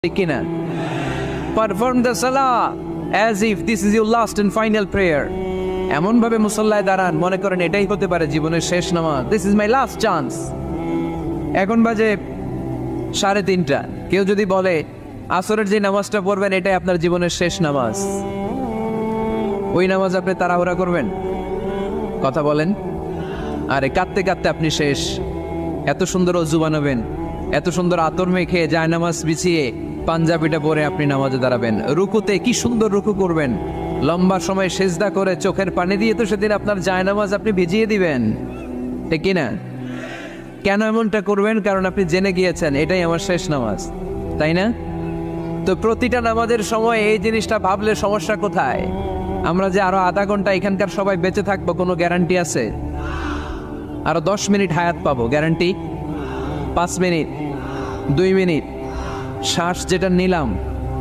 ঠিক কিনা? Perform the সালাহ as if this is your last and final prayer. এমন ভাবে মুসল্লায় দাঁড়ান মনে করেন এটাই হতে পারে জীবনের শেষ নামাজ। This is my last chance. এখন বাজে 3:30। কেউ যদি বলে আসরের যে নামাজটা পড়বেন এটাই আপনার জীবনের শেষ নামাজ, ওই নামাজ আপনি তাড়াহুড়া করবেন? কথা বলেন। আরে কাঁদতে কাঁদতে আপনি শেষ। এত সুন্দর অজু বানাবেন, এত সুন্দর আতর মেখে জায়নামাজ বিছিয়ে পাঞ্জাবিটা পরে আপনি নামাজে দাঁড়াবেন। রুকুতে কি সুন্দর রুকু করবেন, লম্বা সময় সেজদা করে চোখের পানি দিয়ে তো সেদিন আপনার জায়নামাজ আপনি ভিজিয়ে দিবেন, ঠিক কিনা? কেন এমনটা করবেন? কারণ আপনি জেনে গিয়েছেন এটাই আমার শেষ নামাজ, তাই না? তো প্রতিটা নামাজের সময় এই জিনিসটা ভাবলে সমস্যা কোথায়? আমরা যে আরো আধা ঘন্টা এখানকার সবাই বেঁচে থাকবো কোনো গ্যারান্টি আছে? আরো 10 মিনিট হায়াত পাবো, গ্যারান্টি? 5 মিনিট, 2 মিনিট শ্বাস যেটা নিলাম